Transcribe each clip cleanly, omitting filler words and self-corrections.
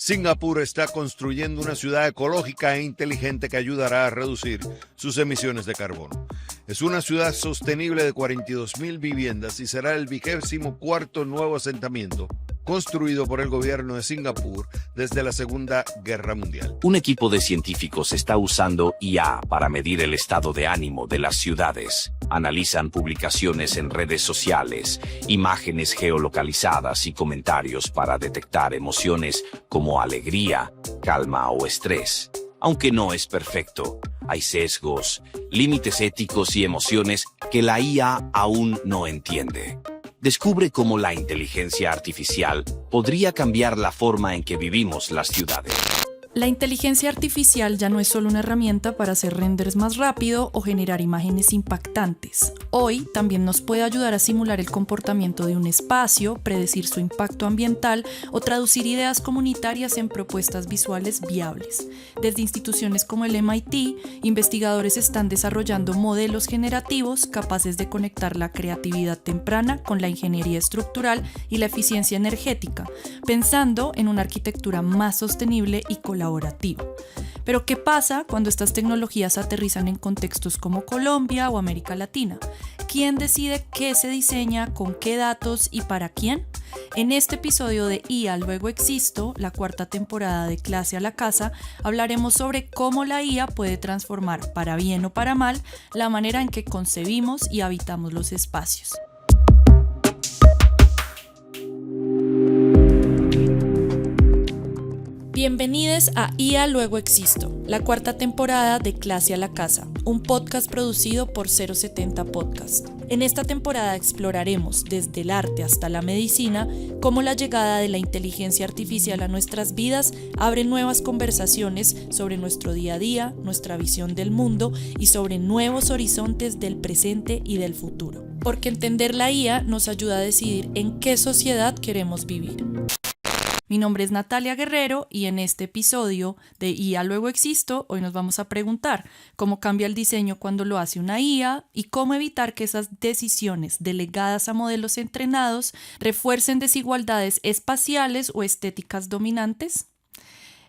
Singapur está construyendo una ciudad ecológica e inteligente que ayudará a reducir sus emisiones de carbono. Es una ciudad sostenible de 42,000 viviendas y será el 24º nuevo asentamiento construido por el gobierno de Singapur desde la Segunda Guerra Mundial. Un equipo de científicos está usando IA para medir el estado de ánimo de las ciudades. Analizan publicaciones en redes sociales, imágenes geolocalizadas y comentarios para detectar emociones como alegría, calma o estrés. Aunque no es perfecto, hay sesgos, límites éticos y emociones que la IA aún no entiende. Descubre cómo la inteligencia artificial podría cambiar la forma en que vivimos las ciudades. La inteligencia artificial ya no es solo una herramienta para hacer renders más rápido o generar imágenes impactantes. Hoy también nos puede ayudar a simular el comportamiento de un espacio, predecir su impacto ambiental o traducir ideas comunitarias en propuestas visuales viables. Desde instituciones como el MIT, investigadores están desarrollando modelos generativos capaces de conectar la creatividad temprana con la ingeniería estructural y la eficiencia energética, pensando en una arquitectura más sostenible y colaborativa. Pero ¿qué pasa cuando estas tecnologías aterrizan en contextos como Colombia o América Latina? ¿Quién decide qué se diseña, con qué datos y para quién? En este episodio de IA Luego Existo, la 4ª temporada de Clase a la Casa, hablaremos sobre cómo la IA puede transformar, para bien o para mal, la manera en que concebimos y habitamos los espacios. Bienvenidos a IA Luego Existo, la 4ª temporada de Clase a la Casa, un podcast producido por 070 Podcast. En esta temporada exploraremos, desde el arte hasta la medicina, cómo la llegada de la inteligencia artificial a nuestras vidas abre nuevas conversaciones sobre nuestro día a día, nuestra visión del mundo y sobre nuevos horizontes del presente y del futuro. Porque entender la IA nos ayuda a decidir en qué sociedad queremos vivir. Mi nombre es Natalia Guerrero y en este episodio de IA Luego Existo, hoy nos vamos a preguntar cómo cambia el diseño cuando lo hace una IA y cómo evitar que esas decisiones delegadas a modelos entrenados refuercen desigualdades espaciales o estéticas dominantes.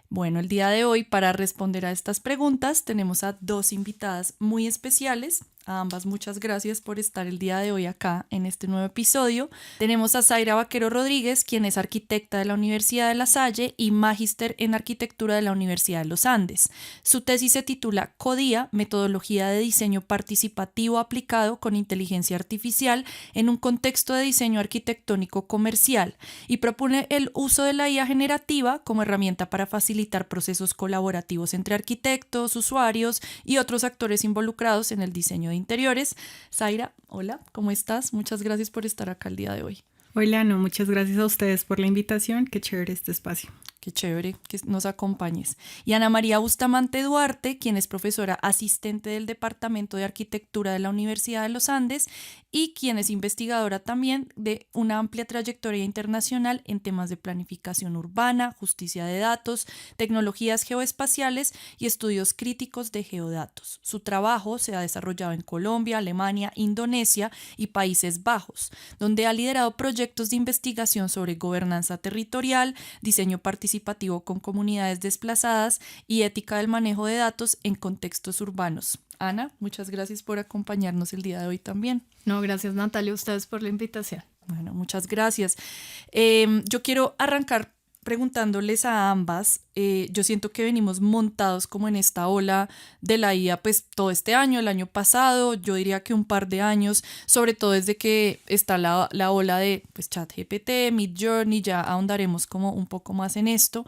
Bueno, el día de hoy, para responder a estas preguntas, tenemos a 2 invitadas muy especiales. A ambas muchas gracias por estar el día de hoy acá en este nuevo episodio. Tenemos a Zaira Vaquero Rodríguez, quien es arquitecta de la Universidad de La Salle y magíster en arquitectura de la Universidad de los Andes. Su tesis se titula CODIA, Metodología de Diseño Participativo aplicado con inteligencia artificial en un contexto de diseño arquitectónico comercial, y propone el uso de la IA generativa como herramienta para facilitar procesos colaborativos entre arquitectos, usuarios y otros actores involucrados en el diseño de interiores. Zaira, hola, ¿cómo estás? Muchas gracias por estar acá el día de hoy. Hola, no, muchas gracias a ustedes por la invitación. Qué chévere este espacio. Qué chévere que nos acompañes. Y Ana María Bustamante Duarte, quien es profesora asistente del Departamento de Arquitectura de la Universidad de los Andes y quien es investigadora también de una amplia trayectoria internacional en temas de planificación urbana, justicia de datos, tecnologías geoespaciales y estudios críticos de geodatos. Su trabajo se ha desarrollado en Colombia, Alemania, Indonesia y Países Bajos, donde ha liderado proyectos de investigación sobre gobernanza territorial, diseño participativo con comunidades desplazadas y ética del manejo de datos en contextos urbanos. Ana, muchas gracias por acompañarnos el día de hoy también. No, gracias Natalia, a ustedes por la invitación. Bueno, muchas gracias. Yo quiero arrancar preguntándoles a ambas. Yo siento que venimos montados como en esta ola de la IA pues todo este año, el año pasado, yo diría que un par de años, sobre todo desde que está la ola de pues, ChatGPT, Midjourney, ya ahondaremos como un poco más en esto,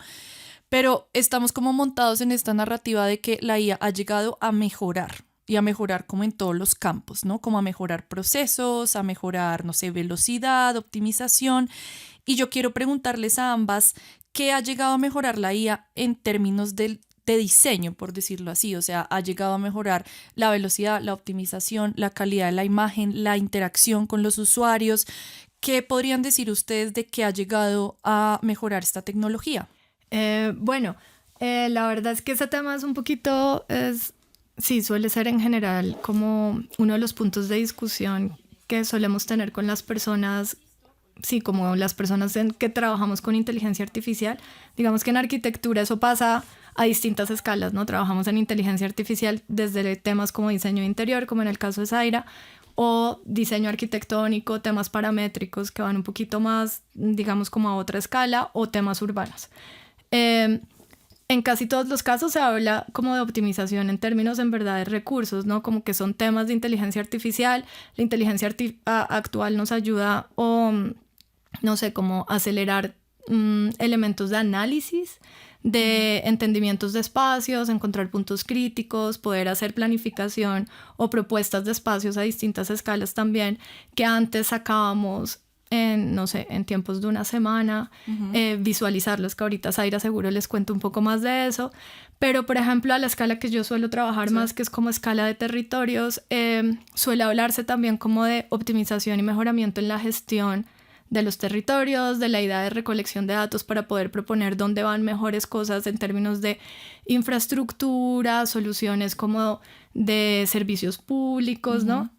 pero estamos como montados en esta narrativa de que la IA ha llegado a mejorar. Y a mejorar como en todos los campos, ¿no? Como a mejorar procesos, a mejorar, no sé, velocidad, optimización. Y yo quiero preguntarles a ambas qué ha llegado a mejorar la IA en términos de diseño, por decirlo así. O sea, ha llegado a mejorar la velocidad, la optimización, la calidad de la imagen, la interacción con los usuarios. ¿Qué podrían decir ustedes de qué ha llegado a mejorar esta tecnología? La verdad es que ese tema es un poquito... Sí, suele ser en general como uno de los puntos de discusión que solemos tener con las personas sí, como las personas en que trabajamos con inteligencia artificial. Digamos que en arquitectura eso pasa a distintas escalas, ¿no? Trabajamos en inteligencia artificial desde temas como diseño interior, como en el caso de Zaira, o diseño arquitectónico, temas paramétricos que van un poquito más, digamos, como a otra escala, o temas urbanos. En casi todos los casos se habla como de optimización en términos en verdad de recursos, ¿no? Como que son temas de inteligencia artificial. La inteligencia actual nos ayuda o, no sé, como acelerar elementos de análisis, de entendimientos de espacios, encontrar puntos críticos, poder hacer planificación o propuestas de espacios a distintas escalas también, que antes sacábamos en, no sé, en tiempos de una semana, visualizarlos, que ahorita Zaira seguro les cuento un poco más de eso, pero por ejemplo a la escala que yo suelo trabajar más, que es como escala de territorios, suele hablarse también como de optimización y mejoramiento en la gestión de los territorios, de la idea de recolección de datos para poder proponer dónde van mejores cosas en términos de infraestructura, soluciones como de servicios públicos, ¿no?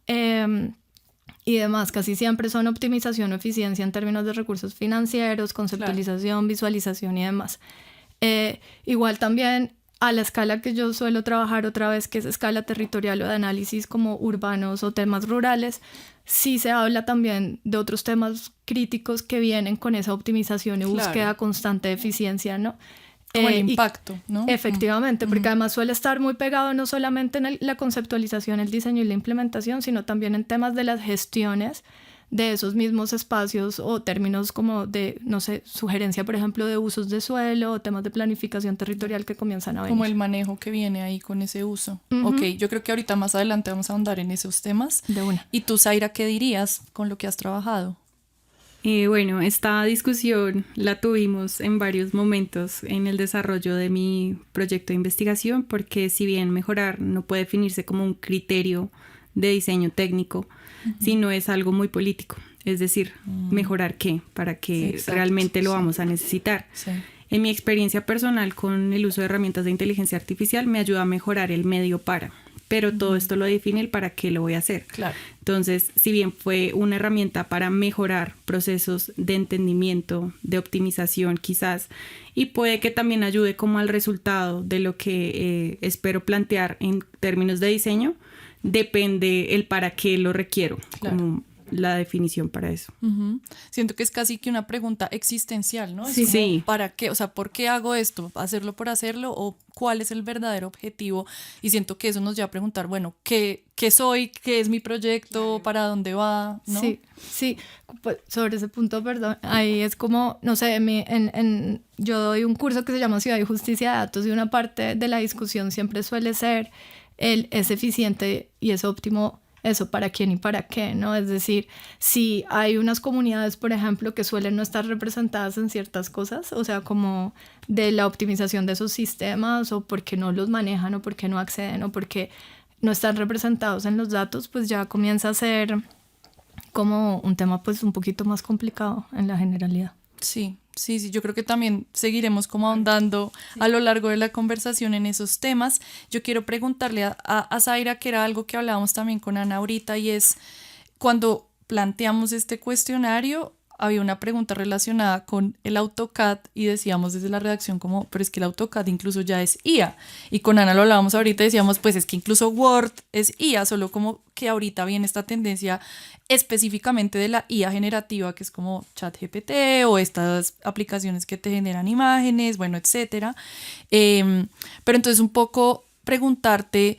Y demás, casi siempre son optimización o eficiencia en términos de recursos financieros, conceptualización, visualización y demás. Igual también a la escala que yo suelo trabajar otra vez, que es escala territorial o de análisis como urbanos o temas rurales, sí se habla también de otros temas críticos que vienen con esa optimización y búsqueda constante de eficiencia, ¿no? Como el impacto, ¿no? Efectivamente, porque además suele estar muy pegado no solamente en la conceptualización, el diseño y la implementación, sino también en temas de las gestiones de esos mismos espacios o términos como de, no sé, sugerencia, por ejemplo, de usos de suelo o temas de planificación territorial que comienzan a venir. Como el manejo que viene ahí con ese uso. Ok, yo creo que ahorita más adelante vamos a ahondar en esos temas. De una. ¿Y tú, Zaira, qué dirías con lo que has trabajado? Bueno, esta discusión la tuvimos en varios momentos en el desarrollo de mi proyecto de investigación, porque si bien mejorar no puede definirse como un criterio de diseño técnico, sino es algo muy político. Es decir, mejorar qué, para que realmente lo vamos a necesitar. Sí. En mi experiencia personal con el uso de herramientas de inteligencia artificial me ayuda a mejorar el medio para, pero todo esto lo define el para qué lo voy a hacer. Claro. Entonces, si bien fue una herramienta para mejorar procesos de entendimiento, de optimización quizás, y puede que también ayude como al resultado de lo que espero plantear en términos de diseño, depende el para qué lo requiero, como la definición para eso. Siento que es casi que una pregunta existencial, ¿no? Sí. Es como, ¿para qué? O sea, ¿por qué hago esto? ¿Hacerlo por hacerlo? ¿O cuál es el verdadero objetivo? Y siento que eso nos lleva a preguntar, bueno, ¿qué soy? ¿Qué es mi proyecto? ¿Para dónde va? ¿No? Sí. Pues sobre ese punto, perdón, ahí es como, no sé, yo doy un curso que se llama Ciudad y Justicia de Datos y una parte de la discusión siempre suele ser es eficiente y es óptimo eso para quién y para qué, ¿no? Es decir, si hay unas comunidades, por ejemplo, que suelen no estar representadas en ciertas cosas, o sea, como de la optimización de esos sistemas, o porque no los manejan, o porque no acceden, o porque no están representados en los datos, pues ya comienza a ser como un tema pues un poquito más complicado en la generalidad. Sí, yo creo que también seguiremos como ahondando a lo largo de la conversación en esos temas. Yo quiero preguntarle a Zaira, que era algo que hablábamos también con Ana ahorita, y es cuando planteamos este cuestionario, había una pregunta relacionada con el AutoCAD y decíamos desde la redacción como, pero es que el AutoCAD incluso ya es IA. Y con Ana lo hablábamos ahorita y decíamos, pues es que incluso Word es IA, solo como que ahorita viene esta tendencia específicamente de la IA generativa, que es como ChatGPT o estas aplicaciones que te generan imágenes, bueno, etcétera. Pero entonces un poco preguntarte,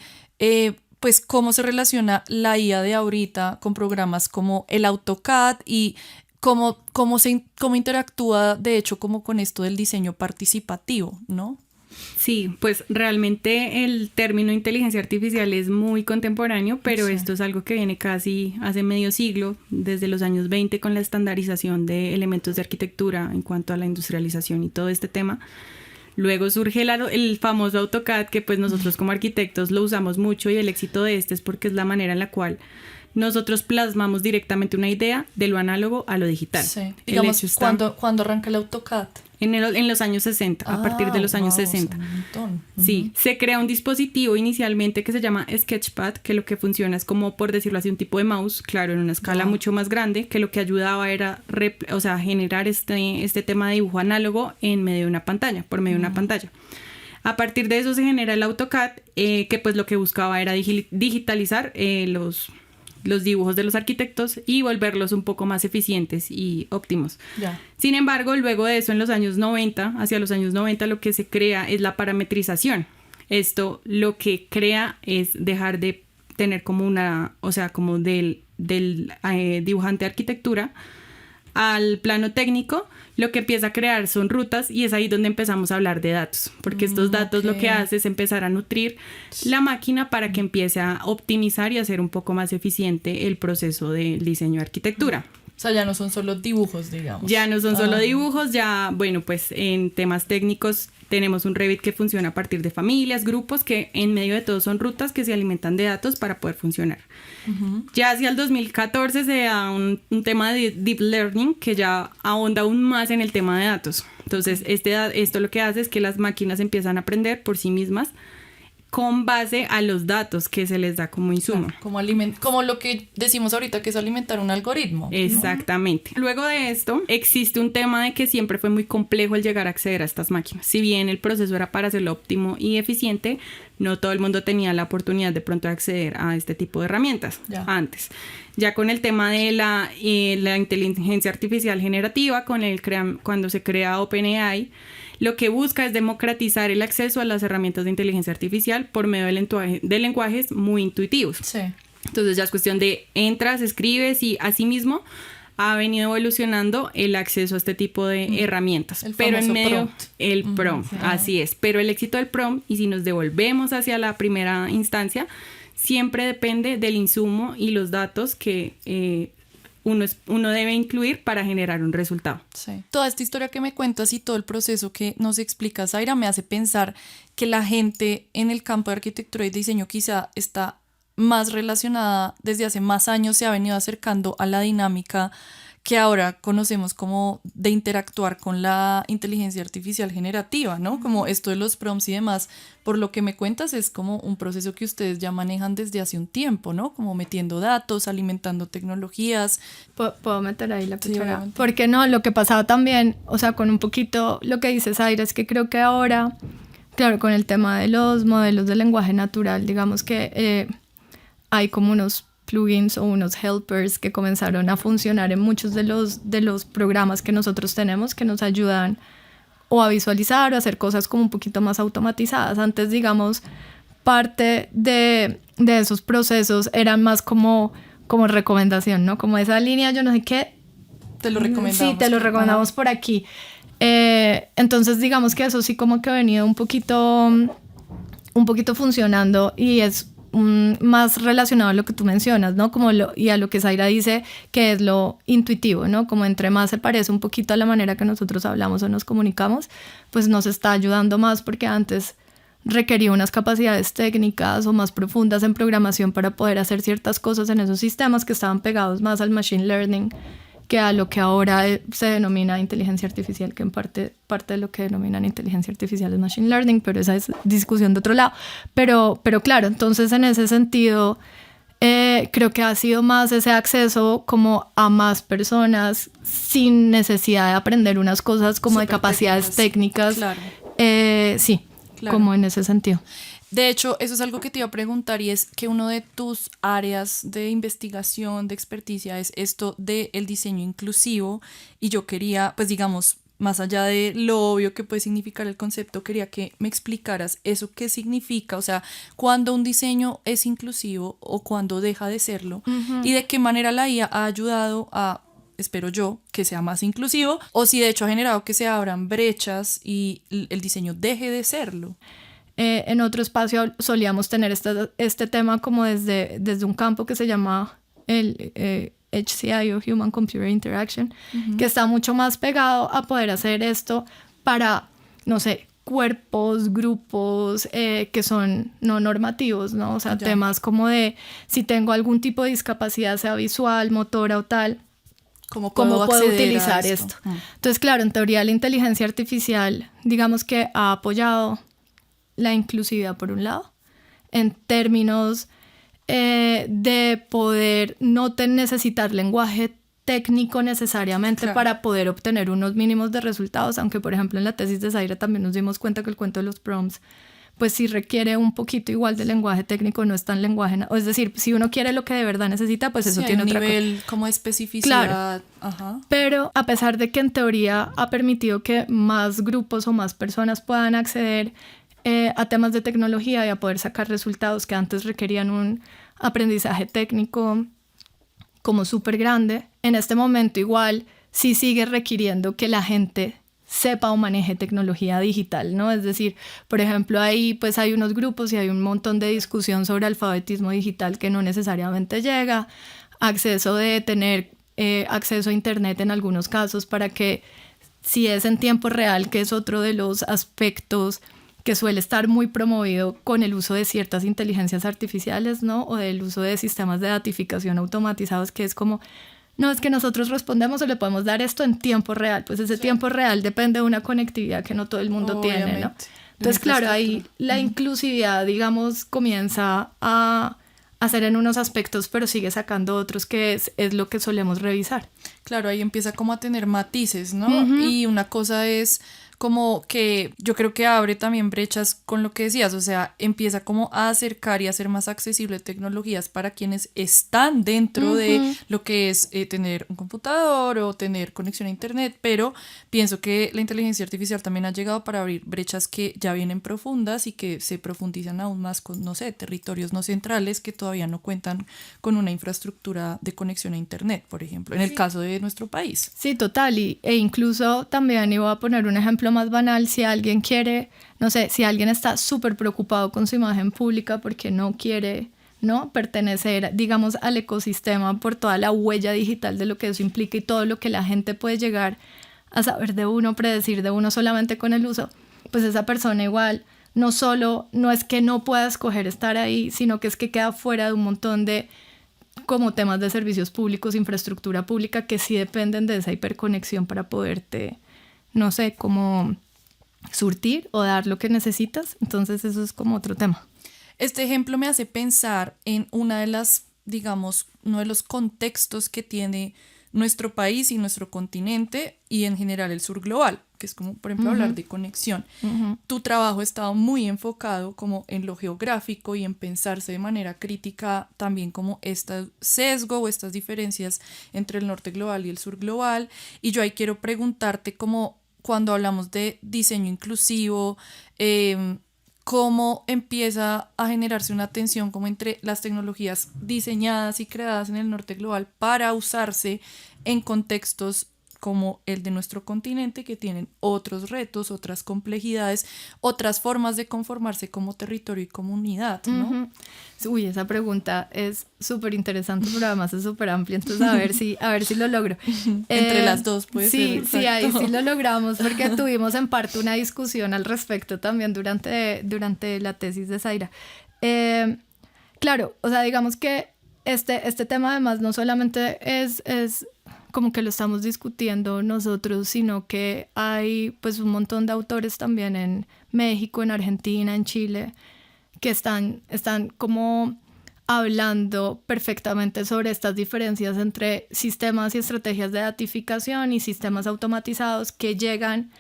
pues cómo se relaciona la IA de ahorita con programas como el AutoCAD y cómo interactúa de hecho como con esto del diseño participativo, ¿no? Sí, pues realmente el término inteligencia artificial es muy contemporáneo, pero esto es algo que viene casi hace medio siglo, desde los años 20 con la estandarización de elementos de arquitectura en cuanto a la industrialización y todo este tema. Luego surge el famoso AutoCAD, que pues nosotros como arquitectos lo usamos mucho, y el éxito de este es porque es la manera en la cual nosotros plasmamos directamente una idea de lo análogo a lo digital. Sí. Digamos, ¿cuándo arranca el AutoCAD? En los años 60, a partir de los años 60. Un montón. Sí, se crea un dispositivo inicialmente que se llama Sketchpad, que lo que funciona es como, por decirlo así, un tipo de mouse, claro, en una escala mucho más grande, que lo que ayudaba era generar este tema de dibujo análogo en medio de una pantalla, por medio de una pantalla. A partir de eso se genera el AutoCAD, que pues lo que buscaba era digitalizar los dibujos de los arquitectos y volverlos un poco más eficientes y óptimos. Ya. Sin embargo, luego de eso, en los años 90, hacia los años 90, lo que se crea es la parametrización. Esto lo que crea es dejar de tener como como del dibujante de arquitectura al plano técnico. Lo que empieza a crear son rutas y es ahí donde empezamos a hablar de datos, porque estos datos lo que hace es empezar a nutrir la máquina para que empiece a optimizar y hacer un poco más eficiente el proceso del diseño de arquitectura. O sea, ya no son solo dibujos, digamos. Ya no son solo dibujos, ya, bueno, pues en temas técnicos tenemos un Revit que funciona a partir de familias, grupos, que en medio de todo son rutas que se alimentan de datos para poder funcionar. Ya hacia el 2014 se da un tema de Deep Learning que ya ahonda aún más en el tema de datos. Entonces, esto lo que hace es que las máquinas empiezan a aprender por sí mismas con base a los datos que se les da como insumo. Claro, como lo que decimos ahorita, que es alimentar un algoritmo. Exactamente. Luego de esto, existe un tema de que siempre fue muy complejo el llegar a acceder a estas máquinas. Si bien el proceso era para hacerlo óptimo y eficiente, no todo el mundo tenía la oportunidad de pronto de acceder a este tipo de herramientas antes. Ya con el tema de la inteligencia artificial generativa, cuando se crea OpenAI, lo que busca es democratizar el acceso a las herramientas de inteligencia artificial por medio de lenguajes muy intuitivos. Sí. Entonces ya es cuestión de entras, escribes y asimismo ha venido evolucionando el acceso a este tipo de herramientas. Pero en medio prompt. El prompt, así es. Pero el éxito del prompt, y si nos devolvemos hacia la primera instancia, siempre depende del insumo y los datos que uno debe incluir para generar un resultado. Sí. Toda esta historia que me cuentas y todo el proceso que nos explica Zaira me hace pensar que la gente en el campo de arquitectura y diseño quizá está más relacionada desde hace más años, se ha venido acercando a la dinámica que ahora conocemos como de interactuar con la inteligencia artificial generativa, ¿no? Como esto de los prompts y demás, por lo que me cuentas es como un proceso que ustedes ya manejan desde hace un tiempo, ¿no? Como metiendo datos, alimentando tecnologías. ¿Puedo meter ahí la cuchara? Sí, porque no, lo que pasaba también, o sea, con un poquito lo que dice Zaira, es que creo que ahora, claro, con el tema de los modelos de lenguaje natural, digamos que hay como unos plugins o unos helpers que comenzaron a funcionar en muchos de los programas que nosotros tenemos, que nos ayudan o a visualizar o a hacer cosas como un poquito más automatizadas. Antes, digamos, parte de esos procesos eran más como recomendación, ¿no? Como esa línea, yo no sé qué. Te lo recomendamos. Sí, te lo recomendamos por aquí. Entonces, digamos que eso sí como que ha venido un poquito funcionando y es más relacionado a lo que tú mencionas, ¿no? Y a lo que Zaira dice, que es lo intuitivo, ¿no? Como entre más se parece un poquito a la manera que nosotros hablamos o nos comunicamos, pues nos está ayudando más, porque antes requería unas capacidades técnicas o más profundas en programación para poder hacer ciertas cosas en esos sistemas que estaban pegados más al machine learning que a lo que ahora se denomina inteligencia artificial, que en parte de lo que denominan inteligencia artificial es machine learning, pero esa es discusión de otro lado. Pero claro, entonces en ese sentido creo que ha sido más ese acceso como a más personas sin necesidad de aprender unas cosas como de capacidades técnicas. Claro. Sí, claro. Como en ese sentido. De hecho, eso es algo que te iba a preguntar, y es que uno de tus áreas de investigación, de experticia, es esto del diseño inclusivo, y yo quería, pues digamos, más allá de lo obvio que puede significar el concepto, quería que me explicaras eso, qué significa, o sea, cuándo un diseño es inclusivo o cuándo deja de serlo, y de qué manera la IA ha ayudado a, espero yo, que sea más inclusivo, o si de hecho ha generado que se abran brechas y el diseño deje de serlo. En otro espacio solíamos tener este tema como desde un campo que se llama el HCI o Human Computer Interaction, que está mucho más pegado a poder hacer esto para, no sé, cuerpos, grupos que son no normativos, ¿no? O sea, temas como de si tengo algún tipo de discapacidad, sea visual, motora o tal, ¿cómo puedo utilizar esto? Entonces, claro, en teoría la inteligencia artificial, digamos que ha apoyado la inclusividad por un lado, en términos de poder no necesitar lenguaje técnico necesariamente para poder obtener unos mínimos de resultados, aunque por ejemplo en la tesis de Zaira también nos dimos cuenta que el cuento de los prompts pues sí requiere un poquito igual de lenguaje técnico, no es tan lenguaje, es decir, si uno quiere lo que de verdad necesita, pues eso tiene otra nivel como de especificidad. Claro. Pero a pesar de que en teoría ha permitido que más grupos o más personas puedan acceder a temas de tecnología y a poder sacar resultados que antes requerían un aprendizaje técnico como súper grande, en este momento igual sí sigue requiriendo que la gente sepa o maneje tecnología digital, ¿no? Es decir, por ejemplo, ahí pues hay unos grupos y hay un montón de discusión sobre alfabetismo digital que no necesariamente llega, acceso de tener acceso a internet en algunos casos para que si es en tiempo real, que es otro de los aspectos que suele estar muy promovido con el uso de ciertas inteligencias artificiales, ¿no? O del uso de sistemas de datificación automatizados, que es como, no, es que nosotros respondemos o le podemos dar esto en tiempo real. Pues ese tiempo real depende de una conectividad que no todo el mundo tiene, ¿no? Entonces, claro, ahí la inclusividad, digamos, comienza a hacer en unos aspectos, pero sigue sacando otros, que es lo que solemos revisar. Claro, ahí empieza como a tener matices, ¿no? Y una cosa es como que yo creo que abre también brechas con lo que decías, o sea, empieza como a acercar y a hacer más accesible tecnologías para quienes están dentro de lo que es tener un computador o tener conexión a internet, pero pienso que la inteligencia artificial también ha llegado para abrir brechas que ya vienen profundas y que se profundizan aún más con, no sé, territorios no centrales que todavía no cuentan con una infraestructura de conexión a internet, por ejemplo, en el caso de nuestro país. Sí, total, e incluso también iba a poner un ejemplo más banal, si alguien quiere, no sé, si alguien está súper preocupado con su imagen pública porque no quiere, ¿no?, pertenecer, digamos, al ecosistema por toda la huella digital de lo que eso implica y todo lo que la gente puede llegar a saber de uno, predecir de uno solamente con el uso, pues esa persona igual no es que no pueda escoger estar ahí, sino que es que queda fuera de un montón de como temas de servicios públicos, infraestructura pública que sí dependen de esa hiperconexión para poderte, no sé, como surtir o dar lo que necesitas. Entonces eso es como otro tema. Este ejemplo me hace pensar en una de las, digamos, uno de los contextos que tiene nuestro país y nuestro continente y en general el sur global, que es como, por ejemplo, hablar de conexión. Tu trabajo ha estado muy enfocado como en lo geográfico y en pensarse de manera crítica también como este sesgo o estas diferencias entre el norte global y el sur global. Y yo ahí quiero preguntarte como cuando hablamos de diseño inclusivo, cómo empieza a generarse una tensión como entre las tecnologías diseñadas y creadas en el norte global para usarse en contextos como el de nuestro continente, que tienen otros retos, otras complejidades, otras formas de conformarse como territorio y comunidad, ¿no? Uy, esa pregunta es súper interesante, pero además es súper amplia, entonces a ver si lo logro. Entre las dos puede ser. Sí, ahí sí lo logramos, porque tuvimos en parte una discusión al respecto también durante la tesis de Zaira. Claro, o sea, digamos que este tema además no solamente es como que lo estamos discutiendo nosotros, sino que hay pues un montón de autores también en México, en Argentina, en Chile, que están como hablando perfectamente sobre estas diferencias entre sistemas y estrategias de datificación y sistemas automatizados que llegan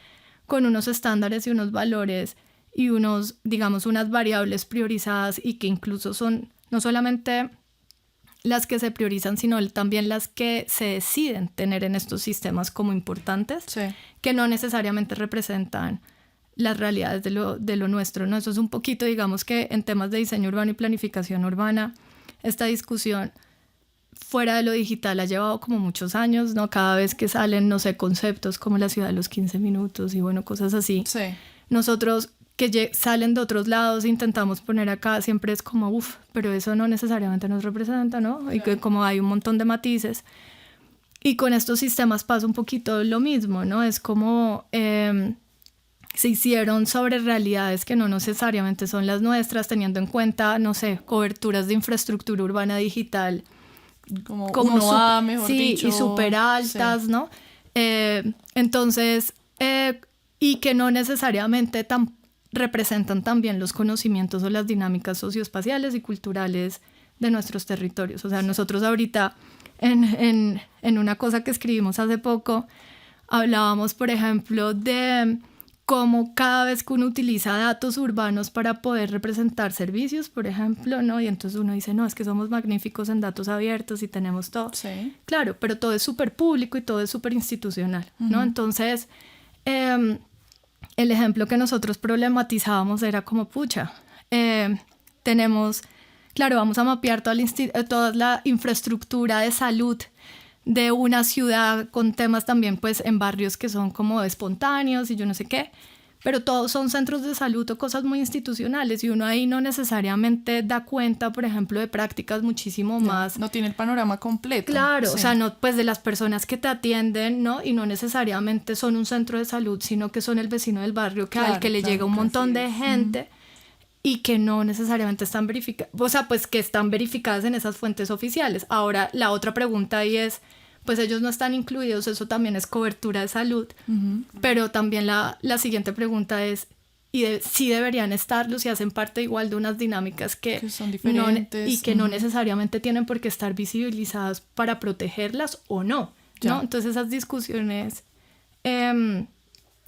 con unos estándares y unos valores y unos, digamos, unas variables priorizadas y que incluso son no solamente las que se priorizan, sino también las que se deciden tener en estos sistemas como importantes, que no necesariamente representan las realidades de lo nuestro, ¿no? Eso es un poquito, digamos que en temas de diseño urbano y planificación urbana, esta discusión fuera de lo digital ha llevado como muchos años, ¿no? Cada vez que salen, no sé, conceptos como la ciudad de los 15 minutos y bueno, cosas así. Nosotros que salen de otros lados, intentamos poner acá, siempre es como, pero eso no necesariamente nos representa, ¿no? Y que como hay un montón de matices. Y con estos sistemas pasa un poquito lo mismo, ¿no? Es como, se hicieron sobre realidades que no necesariamente son las nuestras, teniendo en cuenta, no sé, coberturas de infraestructura urbana digital como 1A, mejor sí, dicho. Y súper altas, sí. ¿No? Entonces, y que no necesariamente representan también los conocimientos o las dinámicas socioespaciales y culturales de nuestros territorios. O sea, nosotros ahorita en una cosa que escribimos hace poco, hablábamos, por ejemplo, de cómo cada vez que uno utiliza datos urbanos para poder representar servicios, por ejemplo, ¿no? Y entonces uno dice, no, es que somos magníficos en datos abiertos y tenemos todo. Sí. Claro, pero todo es súper público y todo es súper institucional, ¿no? Entonces, el ejemplo que nosotros problematizábamos era como, pucha, tenemos, claro, vamos a mapear toda la infraestructura de salud de una ciudad con temas también pues en barrios que son como espontáneos y yo no sé qué, pero todos son centros de salud o cosas muy institucionales y uno ahí no necesariamente da cuenta, por ejemplo, de prácticas muchísimo más. No tiene el panorama completo. Claro, sí. O sea, no pues de las personas que te atienden, ¿no? Y no necesariamente son un centro de salud, sino que son el vecino del barrio al que le llega un montón de gente y que no necesariamente están verificadas, o sea, pues que están verificadas en esas fuentes oficiales. Ahora, la otra pregunta ahí es, pues ellos no están incluidos, eso también es cobertura de salud, pero también la siguiente pregunta es, si deberían estarlos y hacen parte igual de unas dinámicas que son diferentes y que no necesariamente tienen por qué estar visibilizadas para protegerlas o no, ¿no? Entonces esas discusiones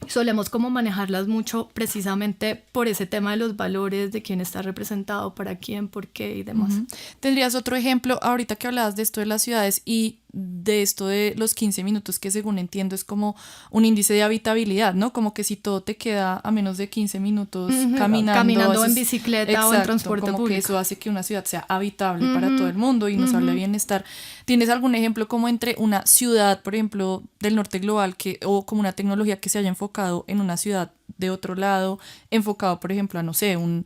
solemos como manejarlas mucho precisamente por ese tema de los valores, de quién está representado, para quién, por qué y demás. ¿Tendrías otro ejemplo ahorita que hablabas de esto de las ciudades y de esto de los 15 minutos, que según entiendo es como un índice de habitabilidad, ¿no? Como que si todo te queda a menos de 15 minutos caminando en bicicleta o en transporte como público. Que eso hace que una ciudad sea habitable para todo el mundo y nos hable de bienestar. ¿Tienes algún ejemplo como entre una ciudad, por ejemplo, del norte global o como una tecnología que se haya enfocado en una ciudad de otro lado, enfocado, por ejemplo, a, no sé, un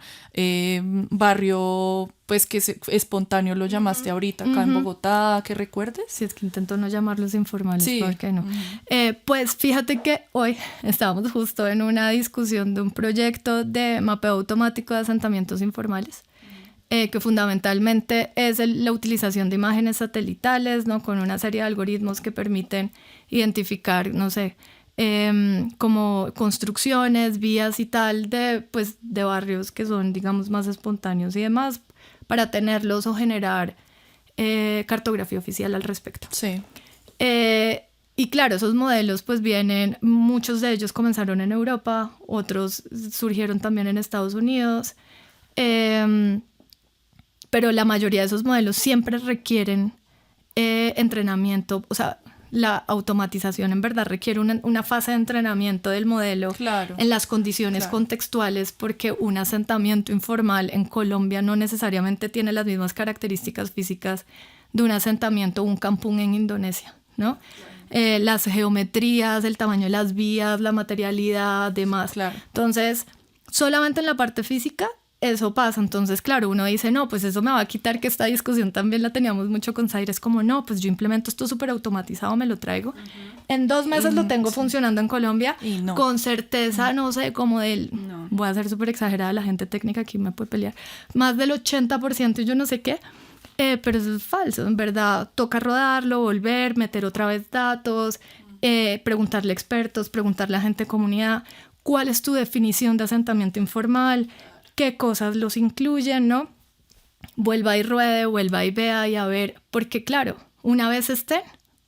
barrio, pues que es espontáneo, lo llamaste ahorita, acá en Bogotá, que recuerdes? Sí, es que intento no llamarlos informales, sí. porque no. Pues fíjate que hoy estábamos justo en una discusión de un proyecto de mapeo automático de asentamientos informales, que fundamentalmente es la utilización de imágenes satelitales, ¿no? Con una serie de algoritmos que permiten identificar, no sé, como construcciones, vías y tal de barrios que son, digamos, más espontáneos y demás, para tenerlos o generar cartografía oficial al respecto. Sí. Y claro, esos modelos pues muchos de ellos comenzaron en Europa, otros surgieron también en Estados Unidos, pero la mayoría de esos modelos siempre requieren entrenamiento, o sea, la automatización en verdad requiere una fase de entrenamiento del modelo en las condiciones contextuales, porque un asentamiento informal en Colombia no necesariamente tiene las mismas características físicas de un asentamiento o un kampung en Indonesia, ¿no? Las geometrías, el tamaño de las vías, la materialidad, demás. Claro. Entonces, solamente en la parte física eso pasa. Entonces, claro, uno dice, no, pues eso me va a quitar, que esta discusión también la teníamos mucho con Zaire, es como, no, pues yo implemento esto súper automatizado, me lo traigo. En 2 meses lo tengo funcionando en Colombia, con certeza, no sé, como voy a ser súper exagerada, la gente técnica aquí me puede pelear, más del 80% y yo no sé qué, pero eso es falso, en verdad, toca rodarlo, volver, meter otra vez datos, preguntarle a expertos, preguntarle a gente de comunidad, ¿cuál es tu definición de asentamiento informal? ¿Qué cosas los incluyen, no? Vuelva y ruede, vuelva y vea y a ver, porque claro, una vez estén,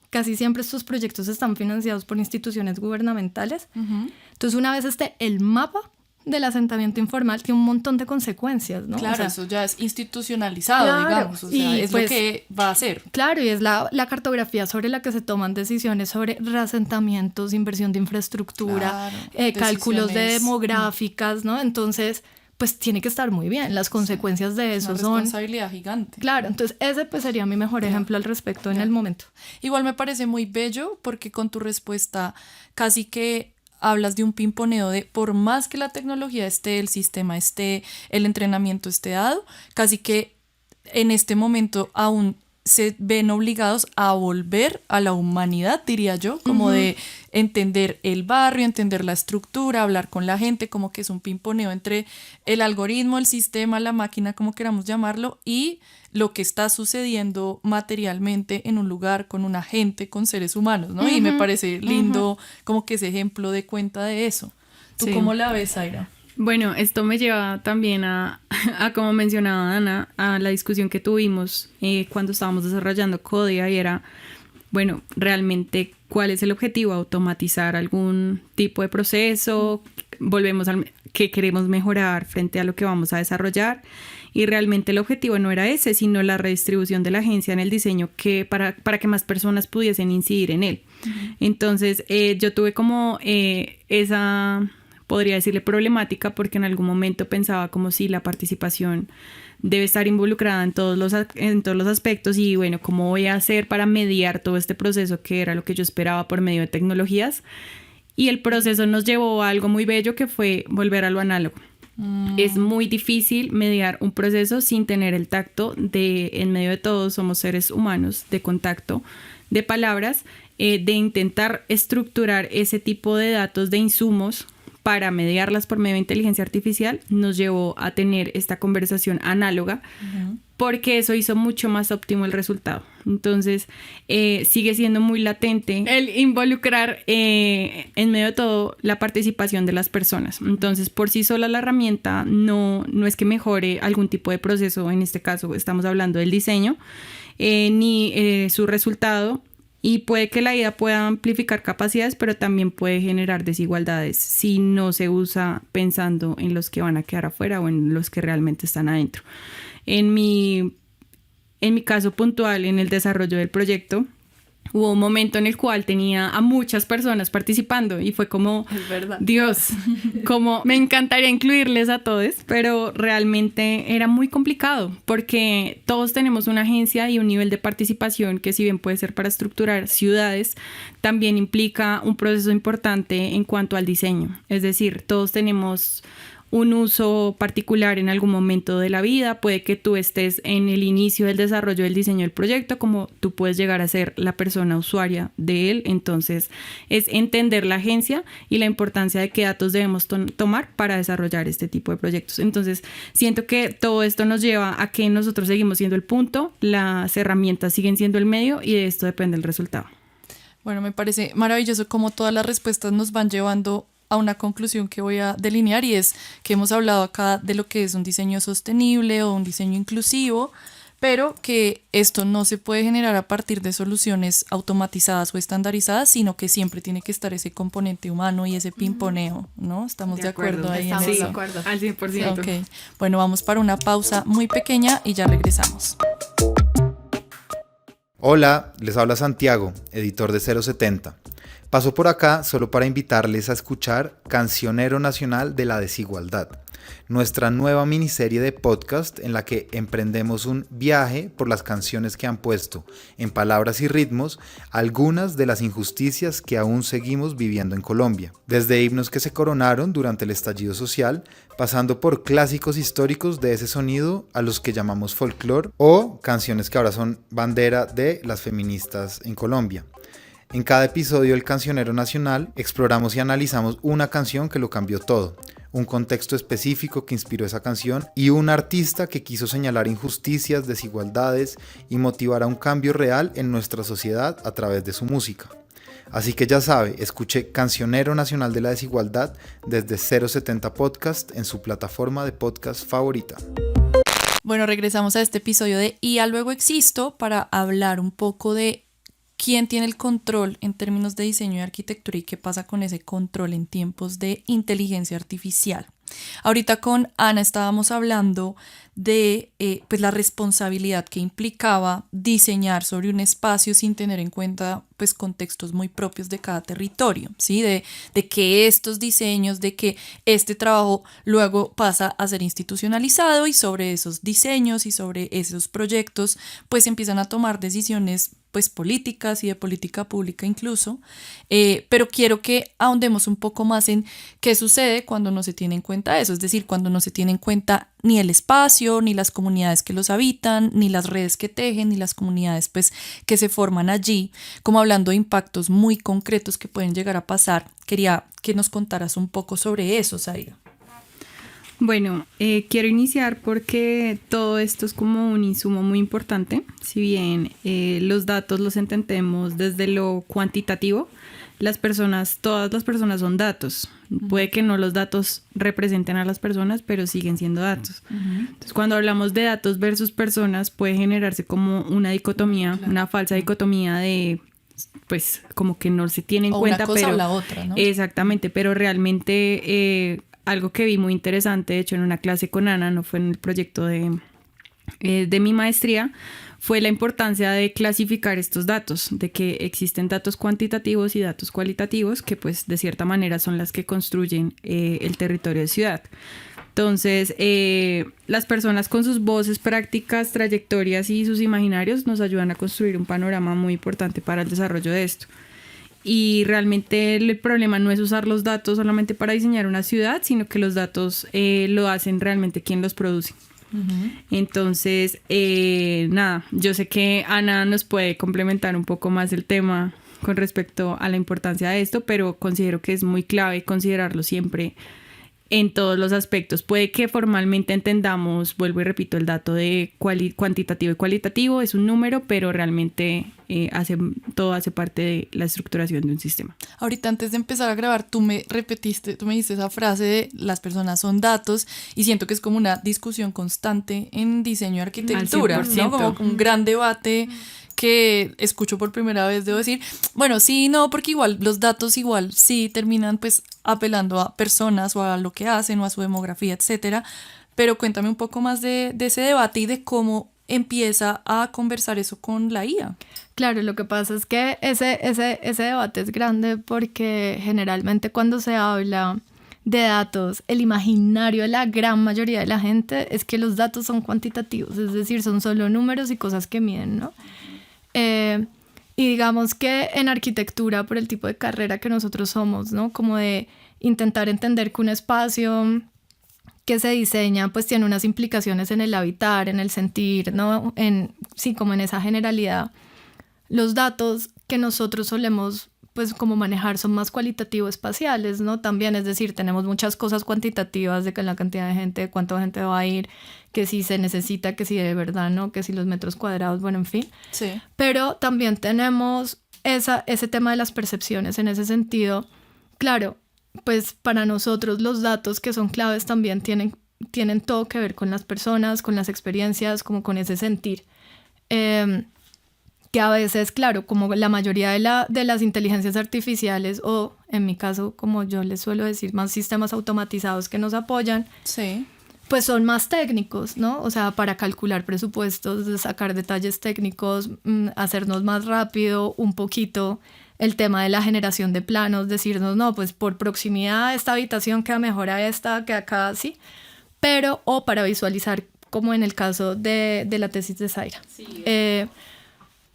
casi siempre estos proyectos están financiados por instituciones gubernamentales, entonces una vez esté el mapa del asentamiento informal, tiene un montón de consecuencias, ¿no? Claro, o sea, eso ya es institucionalizado, digamos, o sea, es pues, lo que va a hacer. Claro, y es la cartografía sobre la que se toman decisiones sobre reasentamientos, inversión de infraestructura, cálculos de demográficas, ¿no? Entonces, pues tiene que estar muy bien. Las consecuencias de eso son... Una responsabilidad gigante. Claro, entonces ese pues sería mi mejor ejemplo al respecto en el momento. Igual me parece muy bello porque con tu respuesta casi que hablas de un pimponeo de por más que la tecnología esté, el sistema esté, el entrenamiento esté dado, casi que en este momento aún se ven obligados a volver a la humanidad, diría yo, como de entender el barrio, entender la estructura, hablar con la gente, como que es un pimponeo entre el algoritmo, el sistema, la máquina, como queramos llamarlo, y lo que está sucediendo materialmente en un lugar con una gente, con seres humanos, ¿no? Y me parece lindo como que ese ejemplo dé cuenta de eso. ¿Tú cómo la ves, Zaira? Bueno, esto me lleva también a como mencionaba Ana, a la discusión que tuvimos cuando estábamos desarrollando Codia, y era, bueno, realmente, ¿cuál es el objetivo? ¿Automatizar algún tipo de proceso? Volvemos al qué queremos mejorar frente a lo que vamos a desarrollar. Y realmente el objetivo no era ese, sino la redistribución de la agencia en el diseño para que más personas pudiesen incidir en él. Entonces, yo tuve como esa, podría decirle, problemática, porque en algún momento pensaba como si la participación debe estar involucrada en todos los aspectos, y bueno, ¿cómo voy a hacer para mediar todo este proceso, que era lo que yo esperaba por medio de tecnologías? Y el proceso nos llevó a algo muy bello, que fue volver a lo análogo. Es muy difícil mediar un proceso sin tener el tacto en medio de todos somos seres humanos, de contacto, de palabras, de intentar estructurar ese tipo de datos, de insumos, para mediarlas por medio de inteligencia artificial. Nos llevó a tener esta conversación análoga, porque eso hizo mucho más óptimo el resultado. Entonces, sigue siendo muy latente el involucrar en medio de todo la participación de las personas. Entonces, por sí sola la herramienta no es que mejore algún tipo de proceso, en este caso estamos hablando del diseño, ni su resultado. Y puede que la IA pueda amplificar capacidades, pero también puede generar desigualdades si no se usa pensando en los que van a quedar afuera o en los que realmente están adentro. En mi caso puntual, en el desarrollo del proyecto, hubo un momento en el cual tenía a muchas personas participando y fue como, Dios, como me encantaría incluirles a todos, pero realmente era muy complicado, porque todos tenemos una agencia y un nivel de participación que, si bien puede ser para estructurar ciudades, también implica un proceso importante en cuanto al diseño. Es decir, todos tenemos un uso particular en algún momento de la vida. Puede que tú estés en el inicio del desarrollo del diseño del proyecto, como tú puedes llegar a ser la persona usuaria de él. Entonces, es entender la agencia y la importancia de qué datos debemos tomar para desarrollar este tipo de proyectos. Entonces, siento que todo esto nos lleva a que nosotros seguimos siendo el punto, las herramientas siguen siendo el medio, y de esto depende el resultado. Bueno, me parece maravilloso cómo todas las respuestas nos van llevando a una conclusión que voy a delinear, y es que hemos hablado acá de lo que es un diseño sostenible o un diseño inclusivo, pero que esto no se puede generar a partir de soluciones automatizadas o estandarizadas, sino que siempre tiene que estar ese componente humano y ese pimponeo, ¿no? ¿Estamos de acuerdo ahí en eso? Sí, de acuerdo, al 100%. Ok, bueno, vamos para una pausa muy pequeña y ya regresamos. Hola, les habla Santiago, editor de 070. Paso por acá solo para invitarles a escuchar Cancionero Nacional de la Desigualdad, nuestra nueva miniserie de podcast en la que emprendemos un viaje por las canciones que han puesto en palabras y ritmos algunas de las injusticias que aún seguimos viviendo en Colombia. Desde himnos que se coronaron durante el estallido social, pasando por clásicos históricos de ese sonido a los que llamamos folclore, o canciones que ahora son bandera de las feministas en Colombia. En cada episodio del Cancionero Nacional exploramos y analizamos una canción que lo cambió todo, un contexto específico que inspiró esa canción y un artista que quiso señalar injusticias, desigualdades y motivar a un cambio real en nuestra sociedad a través de su música. Así que ya sabe, escuche Cancionero Nacional de la Desigualdad desde 070 Podcast en su plataforma de podcast favorita. Bueno, regresamos a este episodio de Y a Luego Existo para hablar un poco de quién tiene el control en términos de diseño y arquitectura y qué pasa con ese control en tiempos de inteligencia artificial. Ahorita con Ana estábamos hablando de pues la responsabilidad que implicaba diseñar sobre un espacio sin tener en cuenta pues contextos muy propios de cada territorio, ¿sí? De que estos diseños, de que este trabajo luego pasa a ser institucionalizado, y sobre esos diseños y sobre esos proyectos pues empiezan a tomar decisiones pues políticas y de política pública incluso, pero quiero que ahondemos un poco más en qué sucede cuando no se tiene en cuenta eso, es decir, cuando no se tiene en cuenta ni el espacio, ni las comunidades que los habitan, ni las redes que tejen, ni las comunidades pues que se forman allí, como hablando de impactos muy concretos que pueden llegar a pasar. Quería que nos contaras un poco sobre eso, Zaira. Bueno, quiero iniciar porque todo esto es como un insumo muy importante. Si bien los datos los entendemos desde lo cuantitativo, todas las personas son datos. Puede que no los datos representen a las personas, pero siguen siendo datos. Entonces, cuando hablamos de datos versus personas, puede generarse como una dicotomía, una falsa dicotomía de, pues, como que no se tiene en cuenta. Una cosa pero o la otra, ¿no? Exactamente, pero realmente algo que vi muy interesante, de hecho en una clase con Ana, no fue en el proyecto de mi maestría, fue la importancia de clasificar estos datos, de que existen datos cuantitativos y datos cualitativos, que pues de cierta manera son las que construyen el territorio de ciudad. Entonces, las personas con sus voces, prácticas, trayectorias y sus imaginarios nos ayudan a construir un panorama muy importante para el desarrollo de esto. Y realmente el problema no es usar los datos solamente para diseñar una ciudad, sino que los datos lo hacen realmente quien los produce. Entonces, nada, yo sé que Ana nos puede complementar un poco más el tema con respecto a la importancia de esto, pero considero que es muy clave considerarlo siempre en todos los aspectos. Puede que formalmente entendamos, vuelvo y repito, el dato de cuantitativo y cualitativo es un número, pero realmente todo hace parte de la estructuración de un sistema. Ahorita antes de empezar a grabar, tú me dijiste esa frase de las personas son datos, y siento que es como una discusión constante en diseño y arquitectura, ¿no? Como un gran debate que escucho por primera vez, debo decir, bueno, sí, no, porque igual los datos igual sí terminan pues apelando a personas o a lo que hacen o a su demografía, etcétera, pero cuéntame un poco más de ese debate y de cómo empieza a conversar eso con la IA. Claro, lo que pasa es que ese debate es grande porque generalmente cuando se habla de datos, el imaginario de la gran mayoría de la gente es que los datos son cuantitativos, es decir, son solo números y cosas que miden, ¿no? Y digamos que en arquitectura, por el tipo de carrera que nosotros somos, ¿no? Como de intentar entender que un espacio que se diseña pues tiene unas implicaciones en el habitar, en el sentir, ¿no? Sí, como en esa generalidad. Los datos que nosotros solemos pues como manejar son más cualitativo-espaciales, ¿no? También, es decir, tenemos muchas cosas cuantitativas de que la cantidad de gente, de cuánta gente va a ir, que si se necesita, que si de verdad, ¿no? Que si los metros cuadrados, bueno, en fin. Sí. Pero también tenemos ese tema de las percepciones en ese sentido. Claro, pues para nosotros los datos que son claves también tienen todo que ver con las personas, con las experiencias, como con ese sentir. Que a veces, claro, como la mayoría de las inteligencias artificiales, o en mi caso, como yo les suelo decir, más sistemas automatizados que nos apoyan, sí, pues son más técnicos, ¿no? O sea, para calcular presupuestos, sacar detalles técnicos, hacernos más rápido un poquito el tema de la generación de planos, decirnos, no, pues por proximidad esta habitación queda mejor a esta que acá, sí, pero, o para visualizar, como en el caso de la tesis de Zaira. Sí.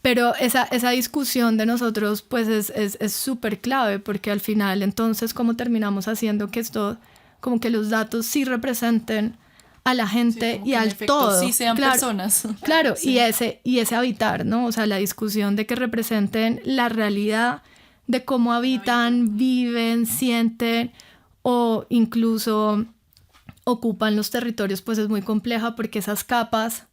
Pero esa discusión de nosotros pues es súper clave, porque al final entonces cómo terminamos haciendo que esto, como que los datos sí representen a la gente, sí, y al todo. Sí sean personas. Claro, sí. y ese habitar, ¿no? O sea, la discusión de que representen la realidad de cómo habitan, viven, sienten o incluso ocupan los territorios, pues es muy compleja, porque esas capas,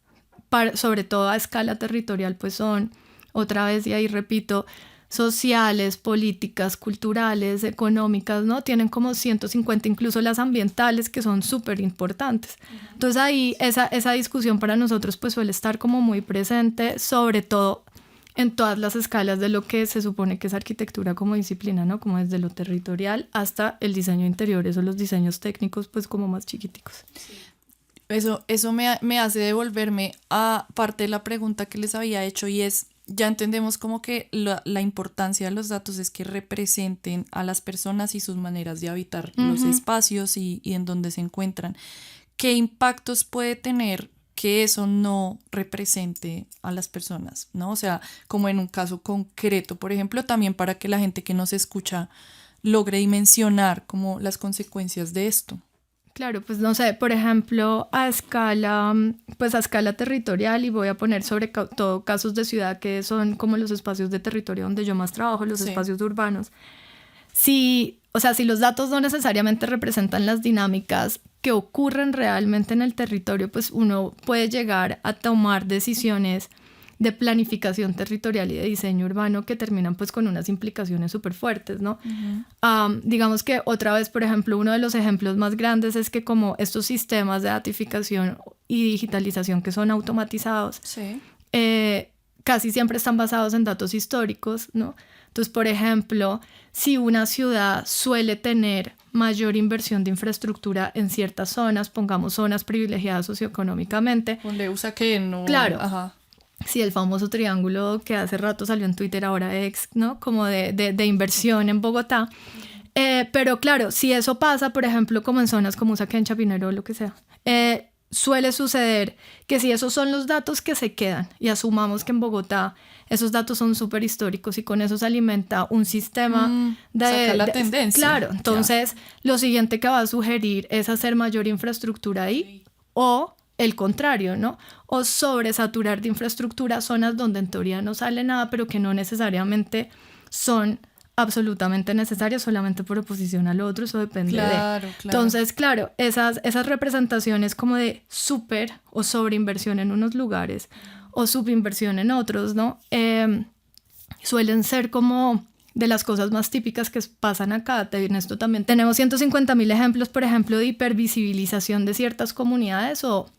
sobre todo a escala territorial, pues son, otra vez, y ahí repito, sociales, políticas, culturales, económicas, ¿no? Tienen como 150, incluso las ambientales, que son súper importantes. Entonces ahí esa discusión para nosotros pues suele estar como muy presente, sobre todo en todas las escalas de lo que se supone que es arquitectura como disciplina, ¿no? Como desde lo territorial hasta el diseño interior, esos los diseños técnicos pues como más chiquiticos. Sí. Eso me hace devolverme a parte de la pregunta que les había hecho, y es, ya entendemos como que la importancia de los datos es que representen a las personas y sus maneras de habitar los espacios y en donde se encuentran. ¿Qué impactos puede tener que eso no represente a las personas, ¿no? O sea, como en un caso concreto, por ejemplo, también para que la gente que nos escucha logre dimensionar como las consecuencias de esto. Claro, pues no sé, por ejemplo, a escala territorial, y voy a poner sobre todo casos de ciudad que son como los espacios de territorio donde yo más trabajo, los espacios urbanos. Si los datos no necesariamente representan las dinámicas que ocurren realmente en el territorio, pues uno puede llegar a tomar decisiones de planificación territorial y de diseño urbano que terminan pues con unas implicaciones súper fuertes, ¿no? Digamos que otra vez, por ejemplo, uno de los ejemplos más grandes es que como estos sistemas de datificación y digitalización que son automatizados, casi siempre están basados en datos históricos, ¿no? Entonces, por ejemplo, si una ciudad suele tener mayor inversión de infraestructura en ciertas zonas, pongamos zonas privilegiadas socioeconómicamente. Ponle Usaquén, ¿no? Claro. Ajá. Sí, el famoso triángulo que hace rato salió en Twitter, ahora ex, ¿no? Como de inversión en Bogotá. Pero claro, si eso pasa, por ejemplo, como en zonas como Usaquén, Chapinero o lo que sea, suele suceder que si esos son los datos que se quedan, y asumamos que en Bogotá esos datos son súper históricos y con eso se alimenta un sistema saca la tendencia. Claro, entonces lo siguiente que va a sugerir es hacer mayor infraestructura ahí o el contrario, ¿no? O sobresaturar de infraestructura zonas donde en teoría no sale nada, pero que no necesariamente son absolutamente necesarias solamente por oposición al otro, eso depende Claro. Entonces, claro, esas representaciones como de super o sobreinversión en unos lugares o subinversión en otros, ¿no? Suelen ser como de las cosas más típicas que pasan acá. En esto también tenemos 150.000 ejemplos, por ejemplo, de hipervisibilización de ciertas comunidades o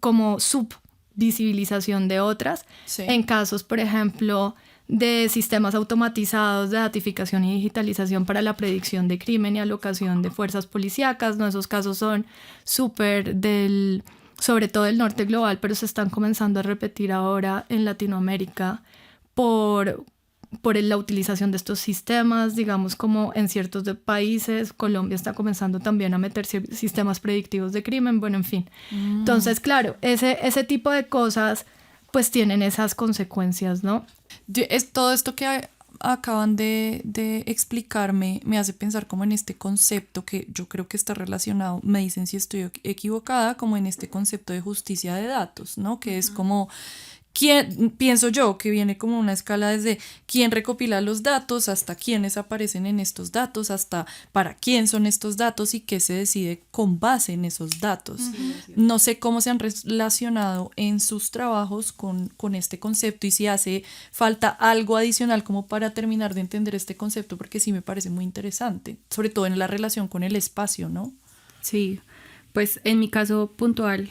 como subvisibilización de otras, en casos, por ejemplo, de sistemas automatizados de datificación y digitalización para la predicción de crimen y alocación de fuerzas policíacas, ¿no? Esos casos son súper sobre todo del norte global, pero se están comenzando a repetir ahora en Latinoamérica por la utilización de estos sistemas, digamos como en ciertos países. Colombia está comenzando también a meter sistemas predictivos de crimen, bueno, en fin. Entonces, claro, ese tipo de cosas pues tienen esas consecuencias, ¿no? Todo esto que acaban de explicarme me hace pensar como en este concepto que yo creo que está relacionado, me dicen si estoy equivocada, como en este concepto de justicia de datos, ¿no? Que es como pienso yo que viene como una escala desde quién recopila los datos hasta quiénes aparecen en estos datos, hasta para quién son estos datos y qué se decide con base en esos datos. No sé cómo se han relacionado en sus trabajos con este concepto y si hace falta algo adicional como para terminar de entender este concepto, porque sí me parece muy interesante, sobre todo en la relación con el espacio, ¿no? Sí, pues en mi caso puntual,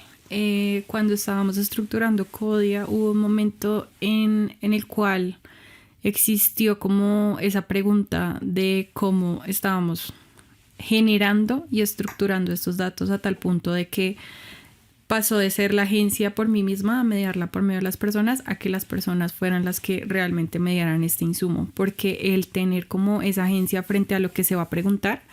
cuando estábamos estructurando Codia, hubo un momento en el cual existió como esa pregunta de cómo estábamos generando y estructurando estos datos a tal punto de que pasó de ser la agencia por mí misma a mediarla por medio de las personas a que las personas fueran las que realmente mediaran este insumo, porque el tener como esa agencia frente a lo que se va a preguntar,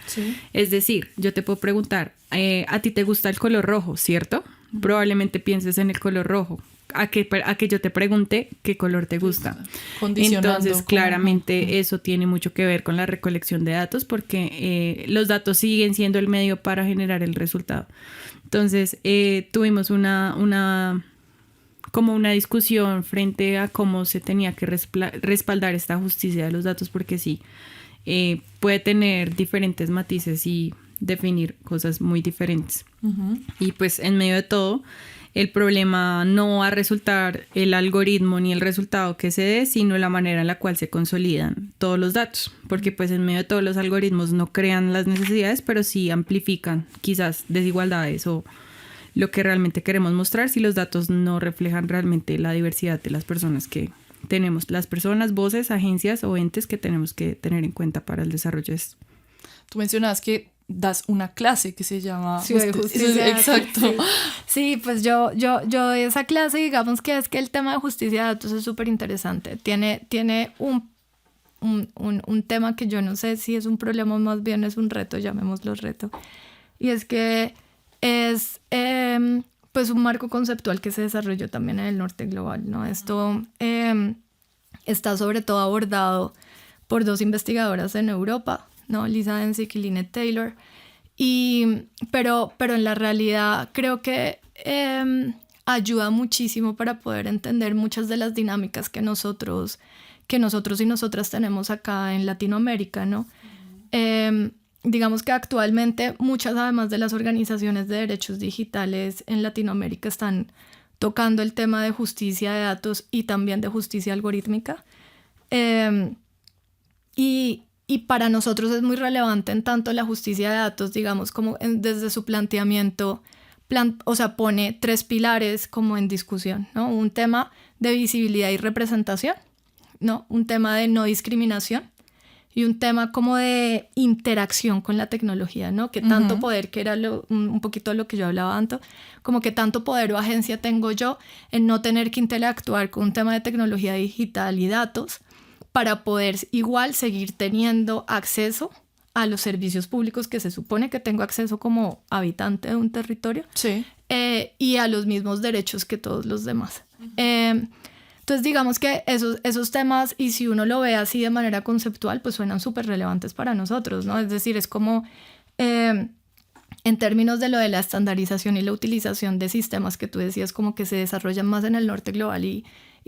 es decir, yo te puedo preguntar, ¿a ti te gusta el color rojo, cierto? Probablemente pienses en el color rojo, a que yo te pregunte qué color te gusta. Entonces, claramente eso tiene mucho que ver con la recolección de datos, porque los datos siguen siendo el medio para generar el resultado. Entonces, tuvimos una discusión frente a cómo se tenía que respaldar esta justicia de los datos, porque sí, puede tener diferentes matices y definir cosas muy diferentes. Y pues en medio de todo, el problema no va a resultar el algoritmo ni el resultado que se dé, sino la manera en la cual se consolidan todos los datos, porque pues en medio de todos los algoritmos no crean las necesidades, pero sí amplifican quizás desigualdades o lo que realmente queremos mostrar si los datos no reflejan realmente la diversidad de las personas que tenemos, las personas, voces, agencias o entes que tenemos que tener en cuenta para el desarrollo de esto. Tú mencionabas que das una clase que se llama justicia. Exacto. Sí, pues yo esa clase, digamos que es que el tema de justicia de datos es súper interesante. Tiene un tema que yo no sé si es un problema o más bien es un reto, llamémoslo reto. Y es que es pues un marco conceptual que se desarrolló también en el norte global, ¿no? Esto está sobre todo abordado por dos investigadoras en Europa, ¿no? Lisa Dencik y Lynette Taylor, Pero en la realidad creo que ayuda muchísimo para poder entender muchas de las dinámicas que nosotros y nosotras tenemos acá en Latinoamérica, ¿no? Digamos que actualmente muchas, además de las organizaciones de derechos digitales en Latinoamérica, están tocando el tema de justicia de datos y también de justicia algorítmica. Y para nosotros es muy relevante en tanto la justicia de datos, digamos, como desde su planteamiento, pone 3 pilares como en discusión, ¿no? Un tema de visibilidad y representación, ¿no? Un tema de no discriminación y un tema como de interacción con la tecnología, ¿no? Que tanto poder, que era un poquito lo que yo hablaba antes, como que tanto poder o agencia tengo yo en no tener que interactuar con un tema de tecnología digital y datos para poder igual seguir teniendo acceso a los servicios públicos que se supone que tengo acceso como habitante de un territorio, sí. Y a los mismos derechos que todos los demás. Entonces digamos que esos temas, y si uno lo ve así de manera conceptual, pues suenan súper relevantes para nosotros, ¿no? Es decir, es como en términos de lo de la estandarización y la utilización de sistemas que tú decías como que se desarrollan más en el norte global y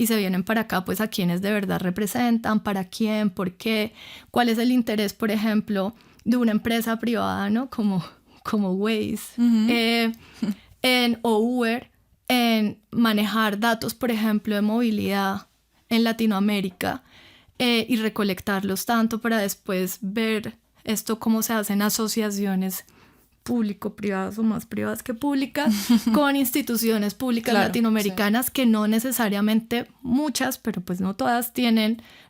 se vienen para acá, pues a quienes de verdad representan, para quién, por qué, cuál es el interés, por ejemplo, de una empresa privada, ¿no? Como Waze o Uber, en manejar datos, por ejemplo, de movilidad en Latinoamérica y recolectarlos tanto para después ver esto cómo se hacen asociaciones público-privadas o más privadas que públicas con instituciones públicas latinoamericanas que no necesariamente muchas, pero pues no todas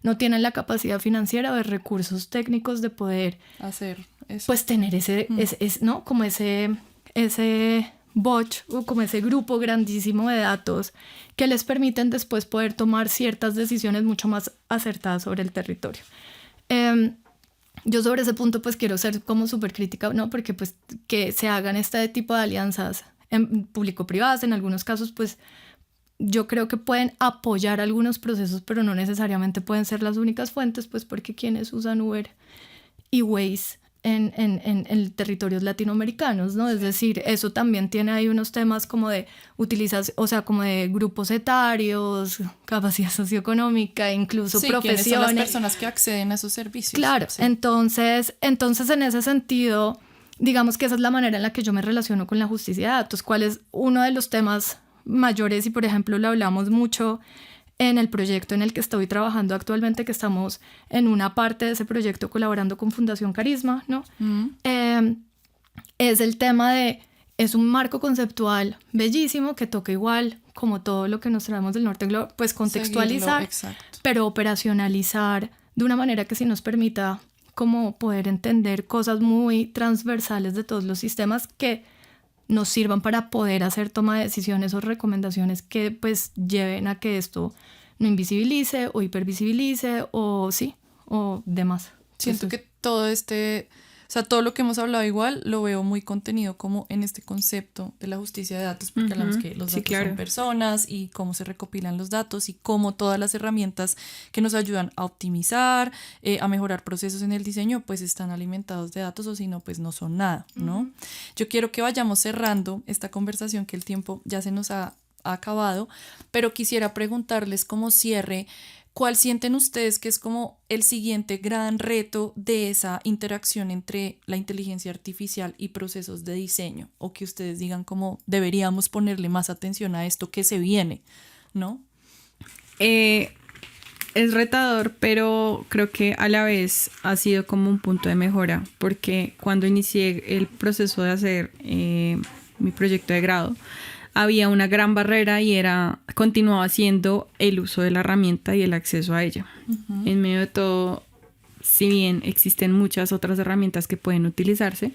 no tienen la capacidad financiera o de recursos técnicos de poder hacer eso. Pues tener ¿no? Como ese botch o como ese grupo grandísimo de datos que les permiten después poder tomar ciertas decisiones mucho más acertadas sobre el territorio. Yo sobre ese punto pues quiero ser como súper crítica, ¿no? Porque pues que se hagan este tipo de alianzas público-privadas, en algunos casos pues yo creo que pueden apoyar algunos procesos, pero no necesariamente pueden ser las únicas fuentes, pues porque quienes usan Uber y Waze en territorios latinoamericanos, ¿no? Es decir, eso también tiene ahí unos temas como de utilización, o sea, como de grupos etarios, capacidad socioeconómica, incluso profesiones. ¿Quiénes son las personas que acceden a esos servicios? Claro, sí. Entonces en ese sentido, digamos que esa es la manera en la que yo me relaciono con la justicia de datos. ¿Cuál es uno de los temas mayores? Y por ejemplo lo hablamos mucho en el proyecto en el que estoy trabajando actualmente, que estamos en una parte de ese proyecto colaborando con Fundación Carisma, ¿no? Es el tema es un marco conceptual bellísimo que toca igual, como todo lo que nos traemos del norte, pues contextualizar, pero operacionalizar de una manera que sí nos permita como poder entender cosas muy transversales de todos los sistemas que nos sirvan para poder hacer toma de decisiones o recomendaciones que pues lleven a que esto no invisibilice o hipervisibilice o demás. Siento que todo lo que hemos hablado igual lo veo muy contenido como en este concepto de la justicia de datos, porque hablamos que los datos son personas y cómo se recopilan los datos y cómo todas las herramientas que nos ayudan a optimizar, a mejorar procesos en el diseño, pues están alimentados de datos o si no, pues no son nada, ¿no? Yo quiero que vayamos cerrando esta conversación, que el tiempo ya se nos ha acabado, pero quisiera preguntarles como cierre, ¿cuál sienten ustedes que es como el siguiente gran reto de esa interacción entre la inteligencia artificial y procesos de diseño? O que ustedes digan como deberíamos ponerle más atención a esto que se viene, ¿no? Es retador, pero creo que a la vez ha sido como un punto de mejora, porque cuando inicié el proceso de hacer mi proyecto de grado, había una gran barrera y continuaba siendo el uso de la herramienta y el acceso a ella. En medio de todo, si bien existen muchas otras herramientas que pueden utilizarse,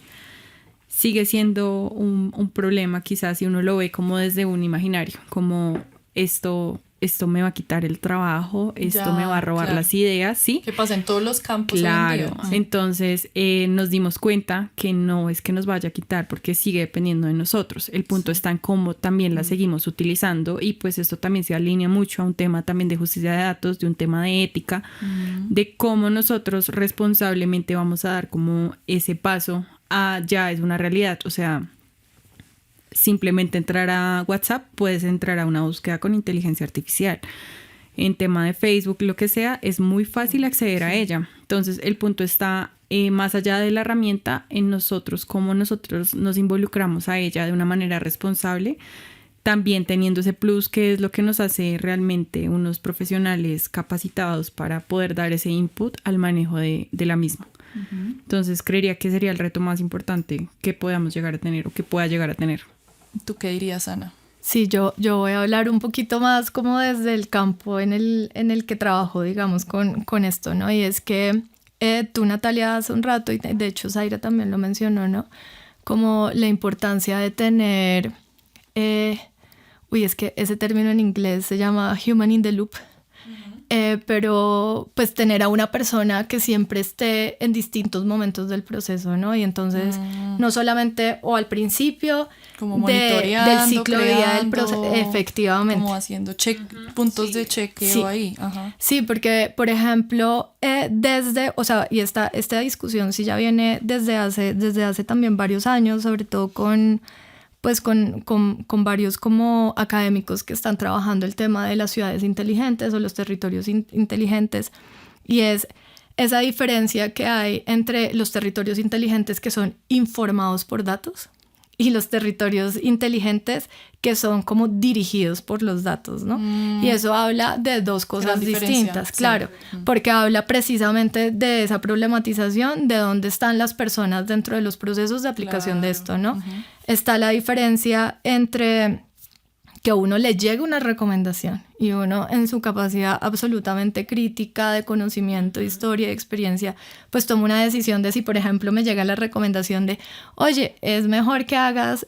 sigue siendo un problema quizás si uno lo ve como desde un imaginario, como esto me va a quitar el trabajo, esto me va a robar las ideas, ¿sí? Que pasa en todos los campos. Claro, hoy en día. Entonces nos dimos cuenta que no es que nos vaya a quitar porque sigue dependiendo de nosotros. El punto está en cómo también la seguimos utilizando y pues esto también se alinea mucho a un tema también de justicia de datos, de un tema de ética, de cómo nosotros responsablemente vamos a dar como ese paso ya es una realidad. O sea, simplemente entrar a WhatsApp, puedes entrar a una búsqueda con inteligencia artificial. En tema de Facebook, lo que sea, es muy fácil acceder a ella. Entonces, el punto está más allá de la herramienta en nosotros, cómo nosotros nos involucramos a ella de una manera responsable, también teniendo ese plus que es lo que nos hace realmente unos profesionales capacitados para poder dar ese input al manejo de la misma. Entonces, creería que sería el reto más importante que podamos llegar a tener o que pueda llegar a tener. ¿Tú qué dirías, Ana? Sí, yo voy a hablar un poquito más como desde el campo en el que trabajo, digamos, con esto, ¿no? Y es que tú, Natalia, hace un rato, y de hecho Zaira también lo mencionó, ¿no? Como la importancia de tener, es que ese término en inglés se llama human in the loop, pero pues tener a una persona que siempre esté en distintos momentos del proceso, ¿no? Y entonces no solamente o al principio como monitoreando, del ciclo de vida del proceso, efectivamente. Como haciendo puntos de chequeo ahí. Ajá. Sí, porque, por ejemplo, y esta discusión sí ya viene desde hace también varios años, sobre todo con varios como académicos que están trabajando el tema de las ciudades inteligentes o los territorios inteligentes, y es esa diferencia que hay entre los territorios inteligentes que son informados por datos y los territorios inteligentes que son como dirigidos por los datos, ¿no? Y eso habla de dos cosas distintas, claro, porque habla precisamente de esa problematización de dónde están las personas dentro de los procesos de aplicación de esto, ¿no? Está la diferencia entre que a uno le llegue una recomendación y uno en su capacidad absolutamente crítica de conocimiento, historia, de experiencia, pues toma una decisión de si, por ejemplo, me llega la recomendación de, oye, es mejor que hagas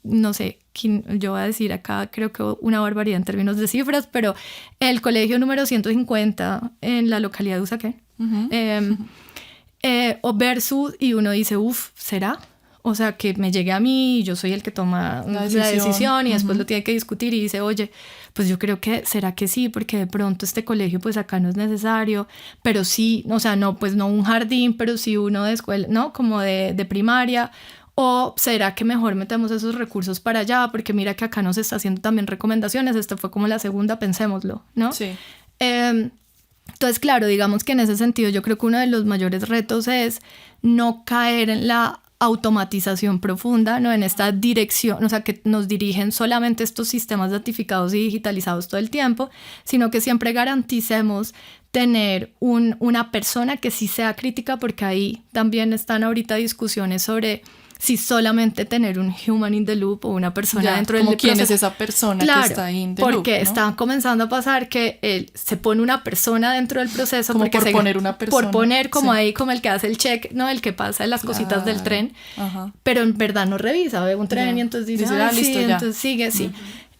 no sé, yo voy a decir acá, creo que una barbaridad en términos de cifras, pero el colegio número 150 en la localidad de Usaquén, o versus, y uno dice, ¿será? O sea, que me llegue a mí y yo soy el que toma la decisión y después lo tiene que discutir y dice, oye, pues yo creo que será que sí, porque de pronto este colegio pues acá no es necesario, pero sí, o sea, no, pues no un jardín, pero sí uno de escuela, ¿no? Como de primaria. O será que mejor metemos esos recursos para allá, porque mira que acá nos está haciendo también recomendaciones, esto fue como la segunda, pensémoslo, ¿no? Sí. Entonces, claro, digamos que en ese sentido yo creo que uno de los mayores retos es no caer en la automatización profunda, ¿no? En esta dirección, o sea, que nos dirigen solamente estos sistemas datificados y digitalizados todo el tiempo, sino que siempre garanticemos tener una persona que sí sea crítica, porque ahí también están ahorita discusiones sobre si solamente tener un human in the loop o una persona dentro del proceso. ¿Quién es esa persona que está ahí in the loop? Porque está comenzando a pasar que se pone una persona dentro del proceso. Como por poner una persona. Por poner como ahí, como el que hace el check, ¿no? El que pasa las cositas del tren. Pero en verdad no revisa, ve un tren y entonces dice, listo, ya. Entonces sigue, sí.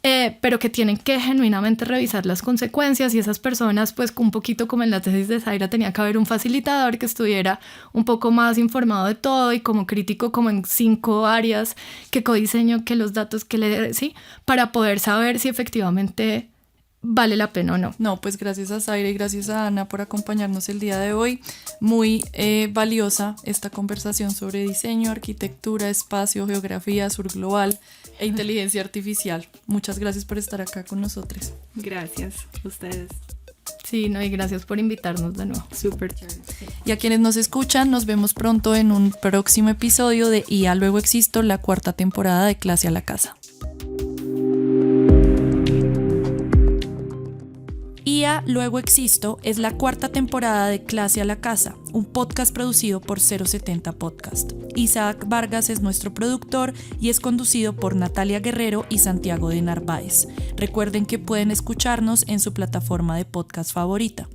Pero que tienen que genuinamente revisar las consecuencias, y esas personas, pues un poquito como en la tesis de Zaira, tenía que haber un facilitador que estuviera un poco más informado de todo y como crítico como en 5 áreas, que codiseño, que los datos, que sí, para poder saber si efectivamente vale la pena o no. No, pues gracias a Zaira y gracias a Ana por acompañarnos el día de hoy. Muy valiosa esta conversación sobre diseño, arquitectura, espacio, geografía, sur global e inteligencia artificial. Muchas gracias por estar acá con nosotros. Gracias a ustedes. Sí, no, y gracias por invitarnos de nuevo. Súper chévere. Y a quienes nos escuchan, nos vemos pronto en un próximo episodio de IA Luego Existo, la 4ª temporada de Clase a la Casa. IA Luego Existo es la 4ª temporada de Clase a la Casa, un podcast producido por 070 Podcast. Isaac Vargas es nuestro productor y es conducido por Natalia Guerrero y Santiago de Narváez. Recuerden que pueden escucharnos en su plataforma de podcast favorita.